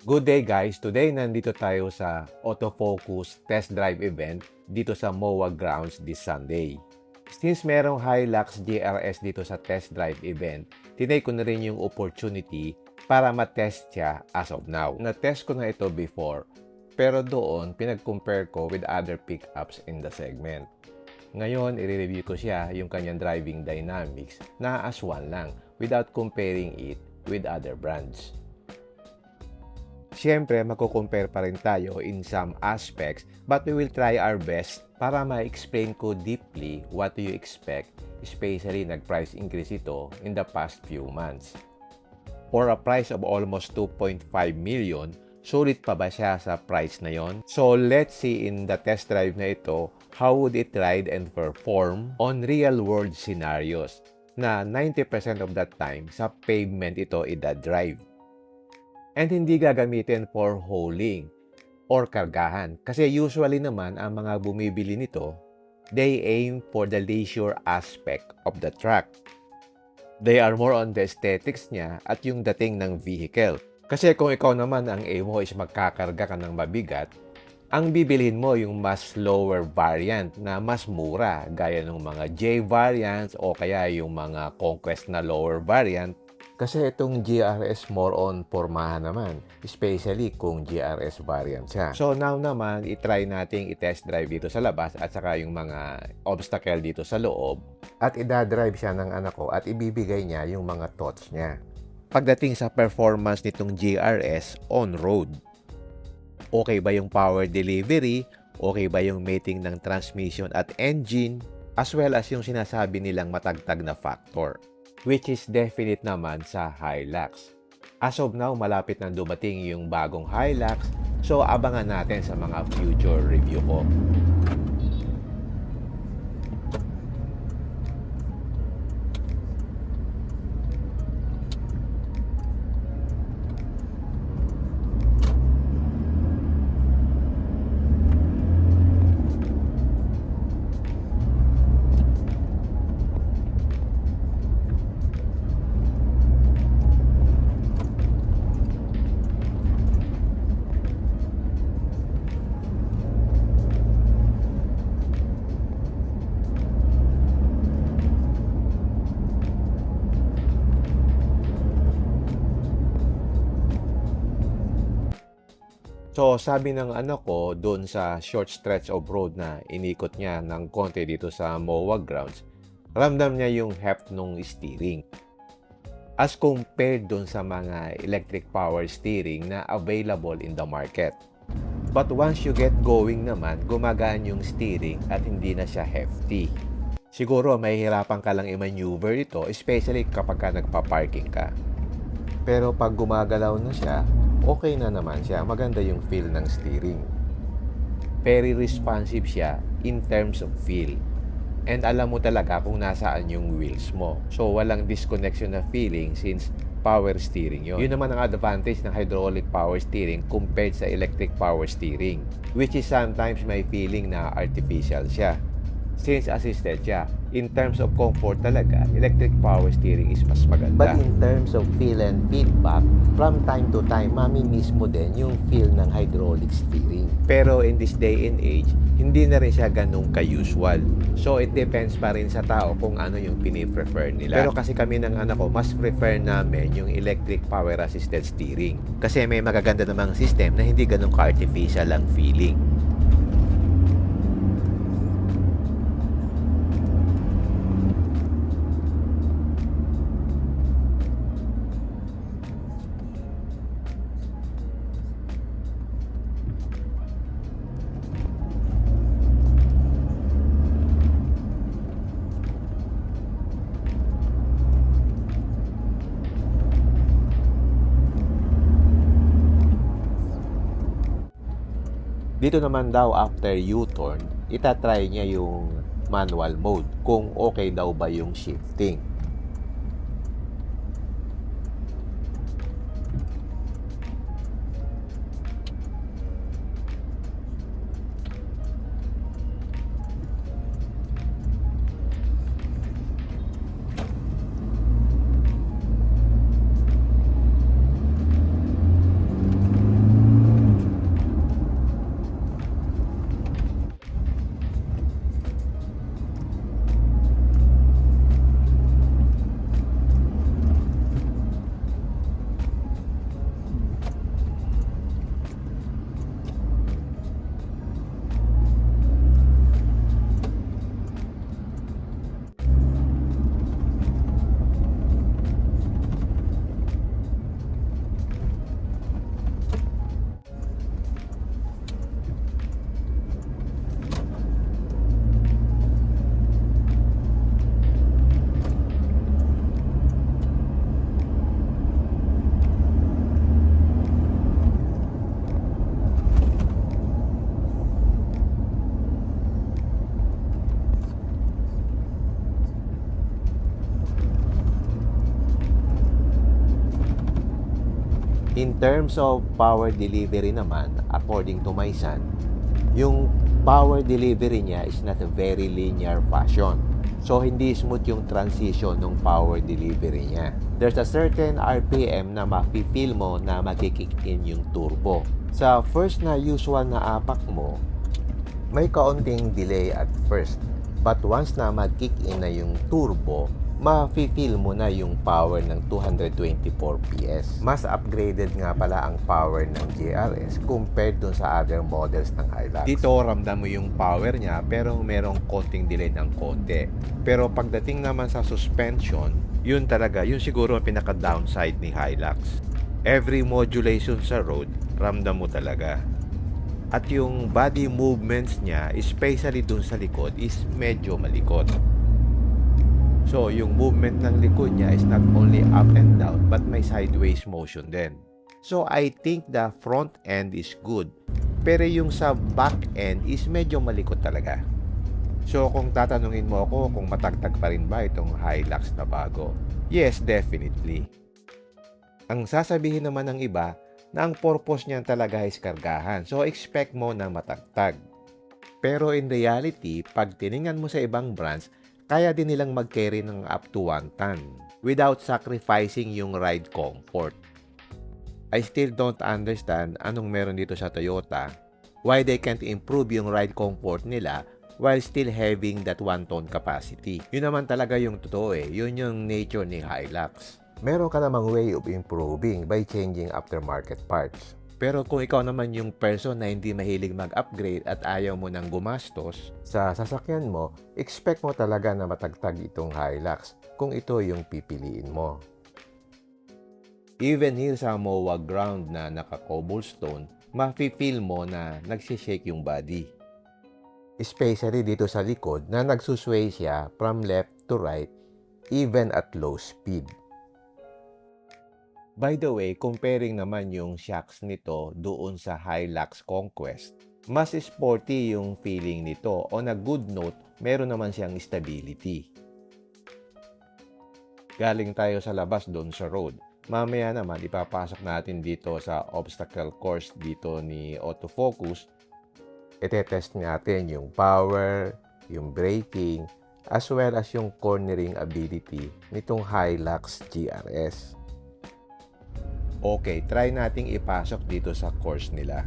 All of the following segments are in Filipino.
Good day guys! Today nandito tayo sa Autofocus Test Drive event dito sa MOA Grounds this Sunday. Since merong Hilux GRS dito sa test drive event, tinake ko na rin yung opportunity para matest siya as of now. Na-test ko na ito before, pero doon pinag-compare ko with other pickups in the segment. Ngayon, i-review ko siya yung kanyang driving dynamics na as one lang without comparing it with other brands. Siyempre, magko-compare pa rin tayo in some aspects, but we will try our best para ma-explain ko deeply what do you expect, especially nag-price increase ito in the past few months. For a price of almost 2.5 million, sulit pa ba siya sa price na yon? So let's see in the test drive na ito, how would it ride and perform on real-world scenarios na 90% of that time sa pavement ito i-drive. And hindi gagamitin for hauling or kargahan. Kasi usually naman, ang mga bumibili nito, they aim for the leisure aspect of the truck. They are more on the aesthetics niya at yung dating ng vehicle. Kasi kung ikaw naman ang aim mo is magkakarga ka ng mabigat, ang bibilhin mo yung mas lower variant na mas mura, gaya ng mga J variants o kaya yung mga Conquest na lower variant. Kasi itong GRS more on pormahan naman, especially kung GRS variant siya. So now naman, itry nating i-test drive dito sa labas at saka yung mga obstacle dito sa loob. At i-drive siya ng anak ko at ibibigay niya yung mga thoughts niya. Pagdating sa performance nitong GRS on-road, okay ba yung power delivery? Okay ba yung mating ng transmission at engine? As well as yung sinasabi nilang matagtag na factor, which is definite naman sa Hilux. As of now, malapit na dumating yung bagong Hilux, so abangan natin sa mga future review ko. So, sabi ng anak ko, doon sa short stretch of road na inikot niya ng konti dito sa MOA Grounds, ramdam niya yung heft ng steering. As compared doon sa mga electric power steering na available in the market. But once you get going naman, gumagaan yung steering at hindi na siya hefty. Siguro, mahihirapan ka lang i-maneuver ito, especially kapag ka nagpa-parking ka. Pero pag gumagalaw na siya, okay na naman siya. Maganda yung feel ng steering. Very responsive siya in terms of feel. And alam mo talaga kung nasaan yung wheels mo. So, walang disconnection na feeling since power steering yun. Yun naman ang advantage ng hydraulic power steering compared sa electric power steering, which is sometimes may feeling na artificial siya. Since assisted siya, in terms of comfort talaga, electric power steering is mas maganda. But in terms of feel and feedback, from time to time, mami-miss mo din yung feel ng hydraulic steering. Pero in this day and age, hindi na rin siya ganun ka-usual. So it depends pa rin sa tao kung ano yung piniprefer nila. Pero kasi kami ng anak ko, mas prefer namin yung electric power assisted steering. Kasi may magaganda namang system na hindi ganun ka-artificial ang feeling. Dito naman daw after U-turn, itatry niya yung manual mode kung okay daw ba yung shifting. In terms of power delivery naman, according to my son, yung power delivery niya is not a very linear fashion. So, hindi smooth yung transition ng power delivery niya. There's a certain RPM na mafe-feel mo na magkikick in yung turbo. Sa first na usual na apak mo, may kaunting delay at first. But once na mag-kick in na yung turbo, ma-feel mo na yung power ng 224 PS. Mas upgraded nga pala ang power ng GRS compared dun sa other models ng Hilux. Dito ramdam mo yung power niya pero merong konting delay ng konti. Pero pagdating naman sa suspension, yun talaga, yun siguro ang pinaka-downside ni Hilux. Every modulation sa road, ramdam mo talaga. At yung body movements niya, especially dun sa likod, is medyo malikot. So, yung movement ng likod niya is not only up and down, but may sideways motion din. So, I think the front end is good. Pero yung sa back end is medyo malikot talaga. So, kung tatanungin mo ako kung matagtag pa rin ba itong Hilux na bago, yes, definitely. Ang sasabihin naman ng iba, na ang purpose niyan talaga is kargahan. So, expect mo na matagtag. Pero in reality, pag tiningnan mo sa ibang brands, kaya din nilang mag-carry ng up to 1 ton without sacrificing yung ride comfort. I still don't understand anong meron dito sa Toyota, why they can't improve yung ride comfort nila while still having that 1 ton capacity. Yun naman talaga yung totoo eh. Yun yung nature ni Hilux. Meron ka namang way of improving by changing aftermarket parts. Pero kung ikaw naman yung person na hindi mahilig mag-upgrade at ayaw mo nang gumastos sa sasakyan mo, expect mo talaga na matagtag itong Hilux kung ito yung pipiliin mo. Even here sa MOA ground na naka-cobblestone, mafe-feel mo na nagsishake yung body. Especially dito sa likod na nagsusway siya from left to right even at low speed. By the way, comparing naman yung shocks nito doon sa Hilux Conquest, mas sporty yung feeling nito. On a good note, meron naman siyang stability. Galing tayo sa labas doon sa road. Mamaya naman, ipapasok natin dito sa obstacle course dito ni Autofocus. Itetest natin yung power, yung braking, as well as yung cornering ability nitong Hilux GRS. Okay, try nating ipasok dito sa course nila.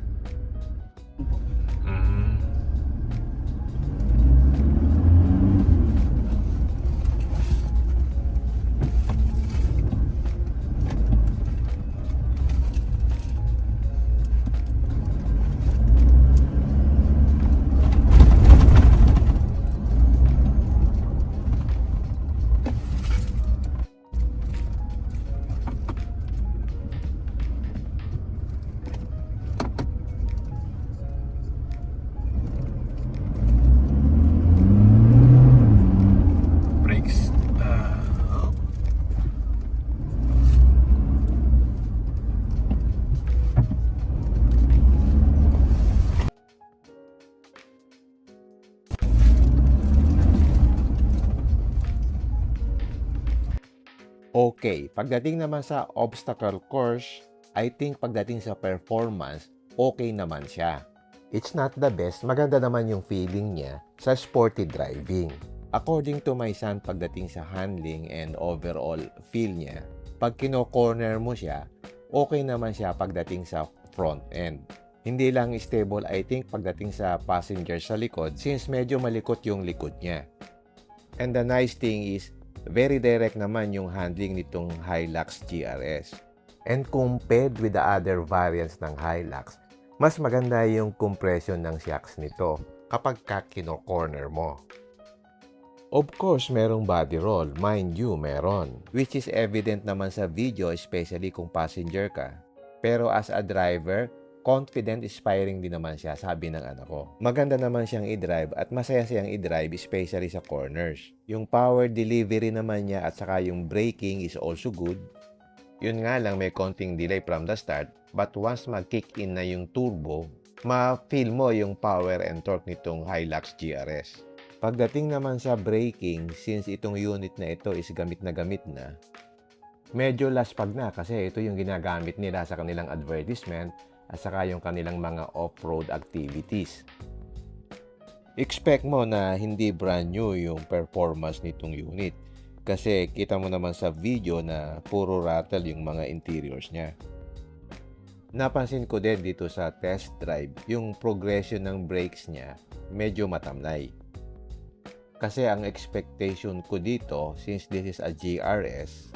Brakes. Okay, pagdating naman sa obstacle course, I think pagdating sa performance, okay naman siya. It's not the best, maganda naman yung feeling niya sa sporty driving. According to my son, pagdating sa handling and overall feel niya, pag kino-corner mo siya, okay naman siya pagdating sa front end. Hindi lang stable, I think, pagdating sa passenger sa likod since medyo malikot yung likod niya. And the nice thing is, very direct naman yung handling nitong Hilux GRS. And compared with the other variants ng Hilux, mas maganda yung compression ng shocks nito kapag kino-corner mo. Of course, merong body roll. Mind you, meron. Which is evident naman sa video, especially kung passenger ka. Pero as a driver, confident, inspiring din naman siya, sabi ng anak ko. Maganda naman siyang i-drive at masaya siyang i-drive, especially sa corners. Yung power delivery naman niya at saka yung braking is also good. Yun nga lang, may konting delay from the start, but once mag-kick in na yung turbo, ma-feel mo yung power and torque nitong Hilux GRS. Pagdating naman sa braking, since itong unit na ito is gamit na, Medyo laspag na kasi ito yung ginagamit nila sa kanilang advertisement at saka yung kanilang mga off-road activities. Expect mo na hindi brand new yung performance nitong unit kasi kita mo naman sa video na puro rattle yung mga interiors niya. Napansin ko din dito sa test drive yung progression ng brakes niya medyo matamlay. Kasi ang expectation ko dito, since this is a GRS,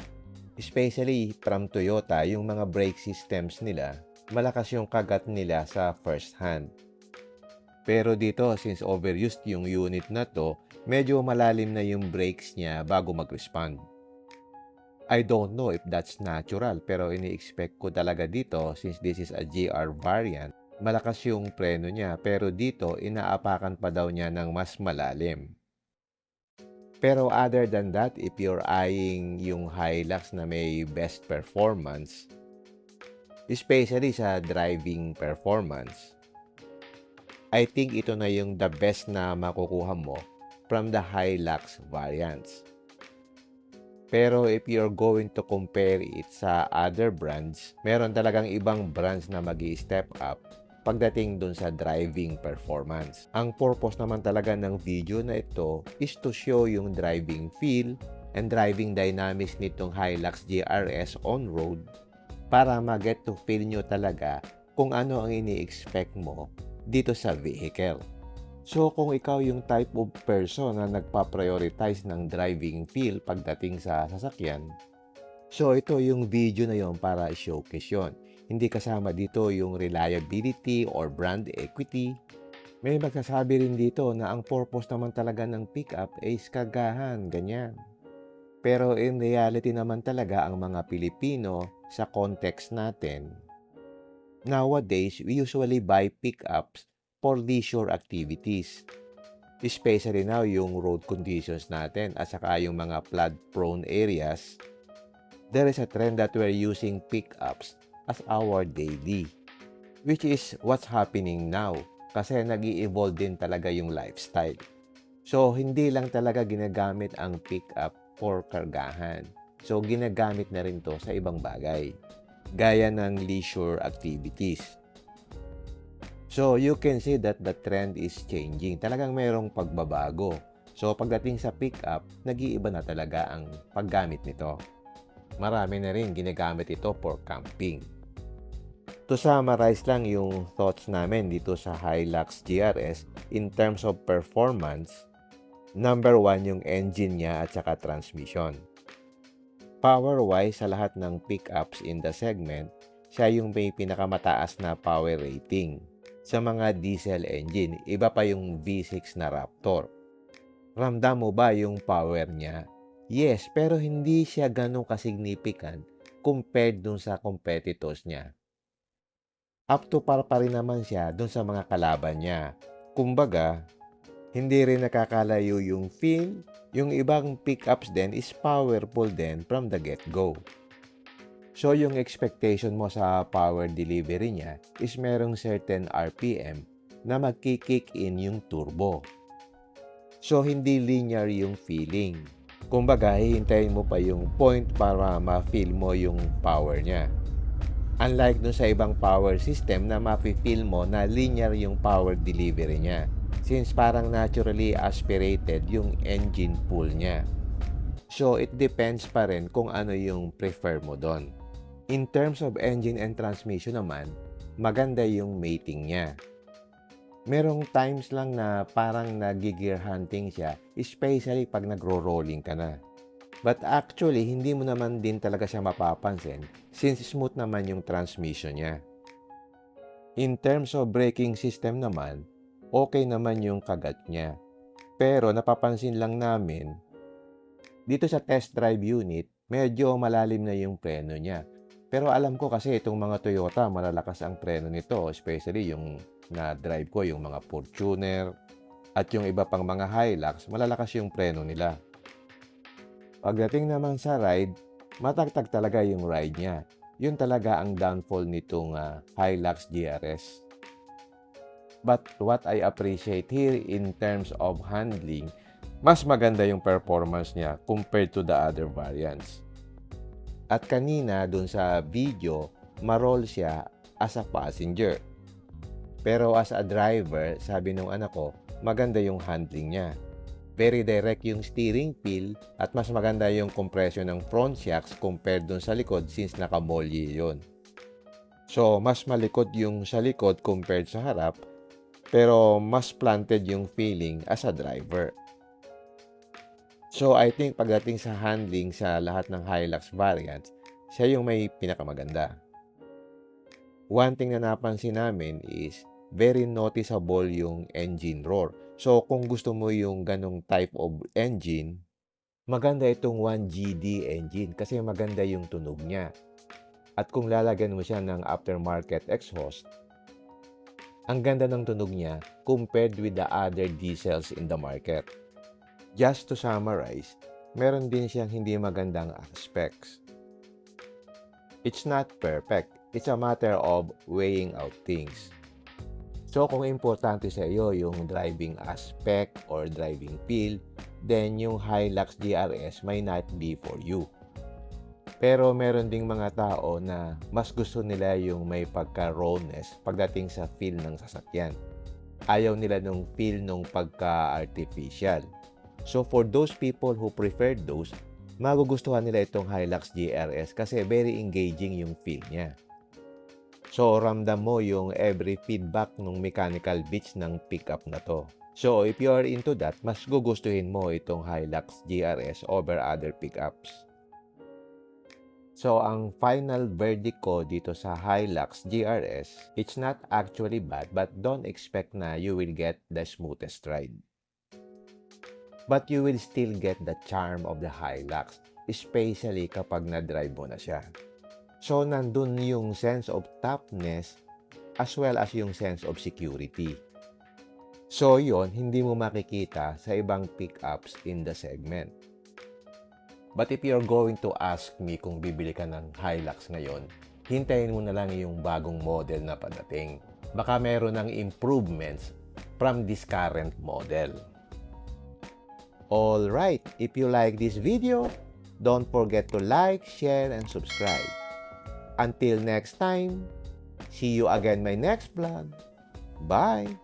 especially from Toyota, yung mga brake systems nila, malakas yung kagat nila sa first hand. Pero dito, since overused yung unit na to, medyo malalim na yung brakes niya bago mag-respond. I don't know if that's natural, pero ini-expect ko talaga dito, since this is a GR variant, malakas yung preno niya, pero dito, inaapakan pa daw niya ng mas malalim. Pero other than that, if you're eyeing yung Hilux na may best performance, especially sa driving performance, I think ito na yung the best na makukuha mo from the Hilux variants. Pero if you're going to compare it sa other brands, meron talagang ibang brands na magi-step up pagdating dun sa driving performance. Ang purpose naman talaga ng video na ito is to show yung driving feel and driving dynamics nitong Hilux GRS on-road para ma-get to feel nyo talaga kung ano ang ini-expect mo dito sa vehicle. So kung ikaw yung type of person na nagpa-prioritize ng driving feel pagdating sa sasakyan, so ito yung video na yon para i-showcase yun. Hindi kasama dito yung reliability or brand equity. May magsasabi rin dito na ang purpose naman talaga ng pickup is kagahan, ganyan. Pero in reality naman talaga ang mga Pilipino sa context natin, nowadays we usually buy pickups for leisure activities. Especially now yung road conditions natin at saka yung mga flood-prone areas, there is a trend that we're using pickups as our daily. Which is what's happening now kasi nag-i-evolve din talaga yung lifestyle. So, hindi lang talaga ginagamit ang pickup for kargahan. So, ginagamit na rin to sa ibang bagay, gaya ng leisure activities. So, you can see that the trend is changing. Talagang mayroong pagbabago. So, pagdating sa pickup, nag-iiba na talaga ang paggamit nito. Marami na rin ginagamit ito for camping. To summarize lang yung thoughts namin dito sa Hilux GRS in terms of performance, number 1 yung engine niya at saka transmission. Power-wise sa lahat ng pickups in the segment, siya yung may pinakamataas na power rating. Sa mga diesel engine, iba pa yung V6 na Raptor. Ramdam mo ba yung power niya? Yes, pero hindi siya ganun kasignificant compared dun sa competitors niya. Up to par pa rin naman siya dun sa mga kalaban niya. Kumbaga, hindi rin nakakalayo yung feel. Yung ibang pickups din is powerful din from the get-go. So, yung expectation mo sa power delivery niya is merong certain RPM na magki-kick in yung turbo. So, hindi linear yung feeling. Kumbaga, hihintayin mo pa yung point para ma-feel mo yung power niya. Unlike dun sa ibang power system na ma-feel mo na linear yung power delivery niya. Since parang naturally aspirated yung engine pool niya. So, it depends pa rin kung ano yung prefer mo doon. In terms of engine and transmission naman, maganda yung mating niya. Merong times lang na parang nag-gear hunting siya, especially pag nagro-rolling ka na. But actually, hindi mo naman din talaga siya mapapansin since smooth naman yung transmission niya. In terms of braking system naman, okay naman yung kagat niya. Pero napapansin lang namin, dito sa test drive unit, medyo malalim na yung preno niya. Pero alam ko kasi itong mga Toyota, malalakas ang preno nito, especially yung na-drive ko, yung mga Fortuner at yung iba pang mga Hilux, malalakas yung preno nila. Pagdating naman sa ride, matagtag talaga yung ride niya. Yun talaga ang downfall nitong Hilux GRS. But what I appreciate here in terms of handling, mas maganda yung performance niya compared to the other variants. At kanina dun sa video, ma-roll siya as a passenger. Pero as a driver, sabi nung anak ko, maganda yung handling niya. Very direct yung steering wheel at mas maganda yung compression ng front shocks compared dun sa likod since naka-molly yun. So, mas malikot yung sa likod compared sa harap, pero mas planted yung feeling as a driver. So, I think pagdating sa handling sa lahat ng Hilux variants, siya yung may pinakamaganda. One thing na napansin namin is very noticeable yung engine roar. So, kung gusto mo yung ganong type of engine, maganda itong 1GD engine kasi maganda yung tunog niya. At kung lalagyan mo siya ng aftermarket exhaust, ang ganda ng tunog niya compared with the other diesels in the market. Just to summarize, meron din siyang hindi magandang aspects. It's not perfect. It's a matter of weighing out things. So, kung importante sa iyo yung driving aspect or driving feel, then yung Hilux GRS may not be for you. Pero meron ding mga tao na mas gusto nila yung may pagka-rawness pagdating sa feel ng sasakyan. Ayaw nila nung feel nung pagka-artificial. So, for those people who prefer those, magugustuhan nila itong Hilux GRS kasi very engaging yung feel niya. So, ramdam mo yung every feedback ng mechanical beats ng pickup na to. So, if you are into that, mas gugustuhin mo itong Hilux GRS over other pickups. So, ang final verdict ko dito sa Hilux GRS, it's not actually bad but don't expect na you will get the smoothest ride. But you will still get the charm of the Hilux, especially kapag na-drive mo na siya. So, nandun yung sense of toughness as well as yung sense of security. So, yon hindi mo makikita sa ibang pickups in the segment. But if you're going to ask me kung bibili ka ng Hilux ngayon, hintayin mo na lang yung bagong model na padating. Baka meron ng improvements from this current model. Alright, if you like this video, don't forget to like, share, and subscribe. Until next time, see you again my next vlog. Bye!